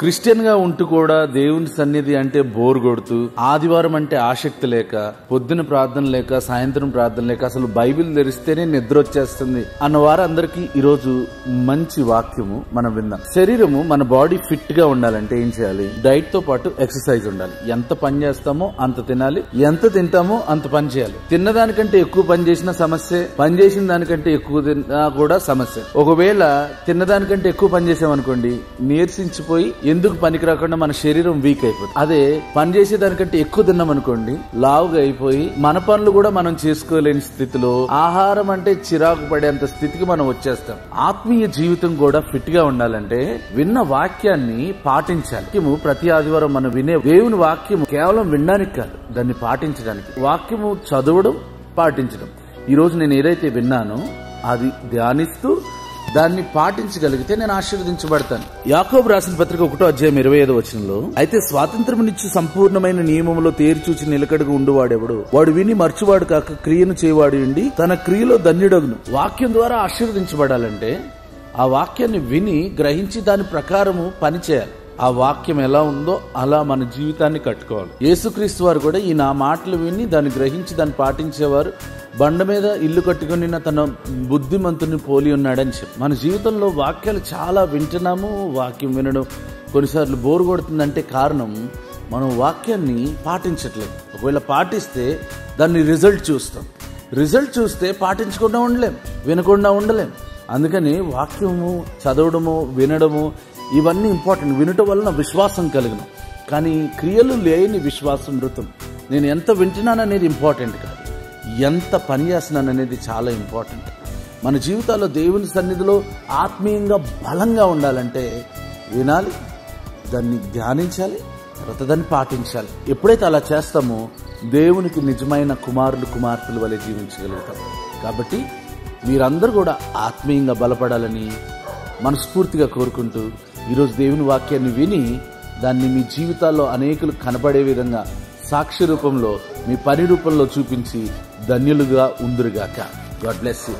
Christian గా ఉంటూ కూడా దేవుని సన్నిధి అంటే బోర్ కొడుతూ, ఆదివారం అంటే ఆసక్తి లేక, పొద్దున ప్రార్థన లేక, సాయంత్రం ప్రార్థన లేక, అసలు బైబిల్ తెరిస్తేనే నిద్ర వచ్చేస్తుంది అన్న వారందరికీ ఈరోజు మంచి వాక్యము మనం విందాం. శరీరము, మన బాడీ ఫిట్ గా ఉండాలంటే ఏం చేయాలి? డైట్ తో పాటు ఎక్సర్సైజ్ ఉండాలి. ఎంత పని చేస్తామో అంత తినాలి, ఎంత తింటామో అంత పని చేయాలి. తిన్నదానికంటే ఎక్కువ పని చేసిన సమస్య, పని చేసిన దానికంటే ఎక్కువ తిన్నా కూడా సమస్య. ఒకవేళ తిన్నదానికంటే ఎక్కువ పని చేసామనుకోండి, నీరసించిపోయి ఎందుకు పనికి రాకుండా మన శరీరం వీక్ అయిపోతుంది. అదే పని చేసేదానికంటే ఎక్కువ తిన్నామనుకోండి, లావుగా అయిపోయి మన పనులు కూడా మనం చేసుకోలేని స్థితిలో, ఆహారం అంటే చిరాకు పడేంత స్థితికి మనం వచ్చేస్తాం. ఆత్మీయ జీవితం కూడా ఫిట్ గా ఉండాలంటే విన్న వాక్యాన్ని పాటించాలి. ప్రతి ఆదివారం మనం వినే దేవుని వాక్యము కేవలం వినడానికి కాదు, దాన్ని పాటించడానికి. వాక్యము చదవడం, పాటించడం. ఈ రోజు నేను ఏదైతే విన్నానో అది ధ్యానిస్తూ దాన్ని పాటించగలిగితే నేను ఆశీర్వదించబడతాను. యాకోబు రాసిన పత్రిక 1:25 అయితే స్వాతంత్రమునిచ్చు సంపూర్ణమైన నియమములో తేరిచూచి నిలకడగా ఉండువాడెవడు? వాడు విని మర్చివాడు కాక క్రియను చేయవాడు ఉండి తన క్రియలో ధన్యుడగును. వాక్యం ద్వారా ఆశీర్వదించబడాలంటే ఆ వాక్యాన్ని విని గ్రహించి దాని ప్రకారము పని చేయాలి. ఆ వాక్యం ఎలా ఉందో అలా మన జీవితాన్ని కట్టుకోవాలి. యేసుక్రీస్తు వారు కూడా ఈ నా మాటలు విని దాన్ని గ్రహించి దాన్ని పాటించేవారు బండ మీద ఇల్లు కట్టుకుని తన బుద్ధిమంతుని పోలి ఉన్నాడని చెప్పి. మన జీవితంలో వాక్యాలు చాలా వింటున్నాము. వాక్యం వినడం కొన్నిసార్లు బోరు కొడుతుందంటే కారణం మనం వాక్యాన్ని పాటించట్లేదు. ఒకవేళ పాటిస్తే దాన్ని రిజల్ట్ చూస్తాం. రిజల్ట్ చూస్తే పాటించకుండా ఉండలేం, వినకుండా ఉండలేం. అందుకని వాక్యము చదవడము, వినడము ఇవన్నీ ఇంపార్టెంట్. వినటం వలన విశ్వాసం కలుగును, కానీ క్రియలు లేని విశ్వాసం మృతం. నేను ఎంత వింటున్నాననేది ఇంపార్టెంట్ కాదు, ఎంత పని చేస్తున్నాననేది చాలా ఇంపార్టెంట్. మన జీవితాల్లో దేవుని సన్నిధిలో ఆత్మీయంగా బలంగా ఉండాలంటే వినాలి, దాన్ని ధ్యానించాలి, తర్వాత దాన్ని పాటించాలి. ఎప్పుడైతే అలా చేస్తామో దేవునికి నిజమైన కుమారులు కుమార్తెలు వలె జీవించగలుగుతాం. కాబట్టి మీరందరూ కూడా ఆత్మీయంగా బలపడాలని మనస్ఫూర్తిగా కోరుకుంటూ ఈరోజు దేవుని వాక్యాన్ని విని దాన్ని మీ జీవితాల్లో అనేకులు కనబడే విధంగా సాక్ష్య రూపంలో, మీ పని రూపంలో చూపించి ధన్యులుగా ఉందురుగాక. God bless you.